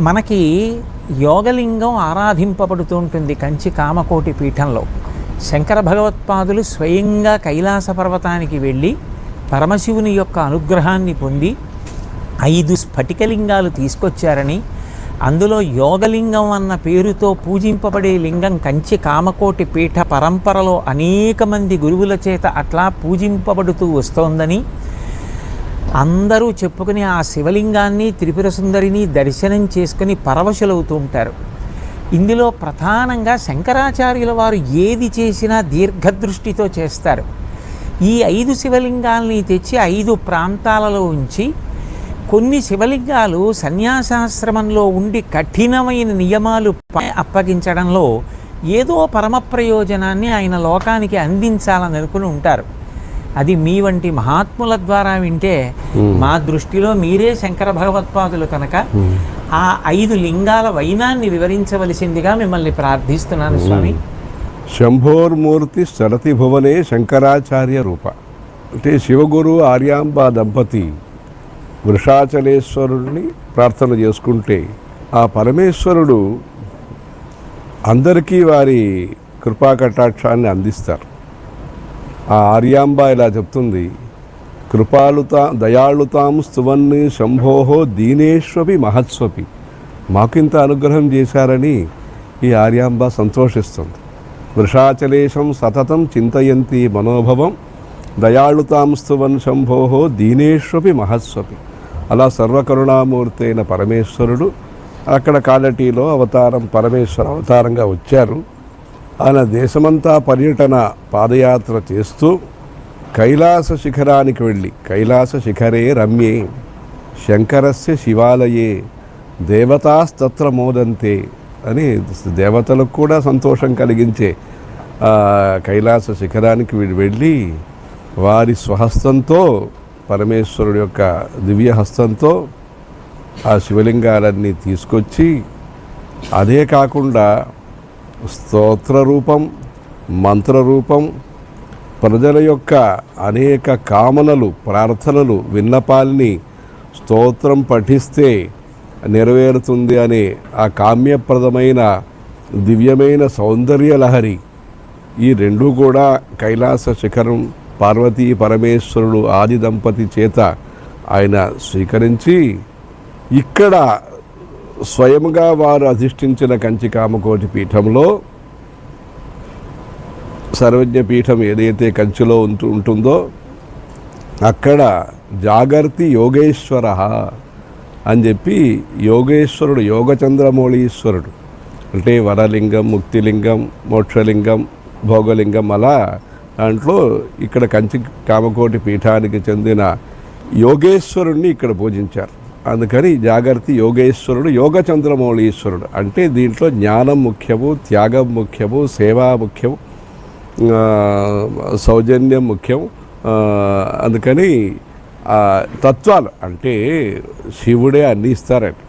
మనకి యోగలింగం ఆరాధింపబడుతూ ఉంటుంది కంచి కామకోటి పీఠంలో. శంకర భగవత్పాదులు స్వయంగా కైలాస పర్వతానికి వెళ్ళి పరమశివుని యొక్క అనుగ్రహాన్ని పొంది 5 స్ఫటికలింగాలు తీసుకొచ్చారని, అందులో యోగలింగం అన్న పేరుతో పూజింపబడే లింగం కంచి కామకోటి పీఠ పరంపరలో అనేక మంది గురువుల చేత అట్లా పూజింపబడుతూ వస్తోందని అందరూ చెప్పుకుని ఆ శివలింగాన్ని త్రిపుర సుందరిని దర్శనం చేసుకుని పరవశులవుతూ ఉంటారు. ఇందులో ప్రధానంగా శంకరాచార్యుల వారు ఏది చేసినా దీర్ఘదృష్టితో చేస్తారు. ఈ 5 శివలింగాల్ని తెచ్చి 5 ప్రాంతాలలో ఉంచి, కొన్ని శివలింగాలు సన్యాసాశ్రమంలో ఉండి కఠినమైన నియమాలు అప్పగించడంలో ఏదో పరమ ప్రయోజనాన్ని ఆయన లోకానికి అందించాలని అనుకుని ఉంటారు. అది మీ వంటి మహాత్ముల ద్వారా వింటే మా దృష్టిలో మీరే శంకర భగవత్పాదులు కనుక ఆ 5 లింగాల వైనాన్ని వివరించవలసిందిగా మిమ్మల్ని ప్రార్థిస్తున్నాను స్వామి. శంభోర్మూర్తి శరతి భువనే శంకరాచార్య రూప. అంటే శివగురు ఆర్యాంబ దంపతి వృషాచలేశ్వరుడిని ప్రార్థన చేసుకుంటే ఆ పరమేశ్వరుడు అందరికీ వారి కృపా కటాక్షాన్ని అందిస్తారు. ఆ ఆర్యాంబ ఇలా చెప్తుంది, దయాళుతాం స్తువన్ని శంభోహో దీనేష్వపి మహత్స్వపి. మాకింత అనుగ్రహం చేశారని ఈ ఆర్యాంబ సంతోషిస్తుంది. వృషాచలేశం సతతం చింతయంతి మనోభవం దయాళుతాం స్తువన్ శంభోహో దీనేష్వపి మహత్స్వపి. అలా సర్వకరుణామూర్తి అయిన పరమేశ్వరుడు అక్కడ కాలటీలో పరమేశ్వర అవతారంగా వచ్చారు. ఆయన దేశమంతా పర్యటన పాదయాత్ర చేస్తూ కైలాస శిఖరానికి వెళ్ళి, కైలాస శిఖరే రమ్యే శంకరస్య శివాలయే దేవతాస్తత్ర మోదంతే అని దేవతలకు కూడా సంతోషం కలిగించే కైలాస శిఖరానికి వెళ్ళి వారి స్వహస్తంతో, పరమేశ్వరుడు యొక్క దివ్య హస్తంతో ఆ శివలింగాలన్నీ తీసుకొచ్చి, అదే కాకుండా స్తోత్రరూపం, మంత్రరూపం, ప్రజల యొక్క అనేక కామనలు, ప్రార్థనలు, విన్నపాల్ని స్తోత్రం పఠిస్తే నెరవేరుతుంది అనే ఆ కామ్యప్రదమైన దివ్యమైన సౌందర్య లహరి, ఈ రెండూ కూడా కైలాస శిఖరం పార్వతీ పరమేశ్వరుడు ఆది దంపతి చేత ఆయన స్వీకరించి ఇక్కడ స్వయంగా వారు అధిష్ఠించిన కంచి కామకోటి పీఠంలో, సర్వజ్ఞ పీఠం ఏదైతే కంచిలో ఉంటుందో అక్కడ జాగర్తి యోగేశ్వర అని చెప్పి యోగేశ్వరుడు, యోగచంద్రమౌళీశ్వరుడు అంటే వరలింగం, ముక్తిలింగం, మోక్షలింగం, భోగలింగం, అలా దాంట్లో ఇక్కడ కంచి కామకోటి పీఠానికి చెందిన యోగేశ్వరుణ్ణి ఇక్కడ పూజించారు. అందుకని జాగర్తి యోగేశ్వరుడు, యోగచంద్రమౌళీశ్వరుడు. అంటే దీంట్లో జ్ఞానం ముఖ్యము, త్యాగం ముఖ్యము, సేవా ముఖ్యము, సౌజన్యం ముఖ్యం. అందుకని తత్వాలు అంటే శివుడే అన్నీ ఇస్తారట.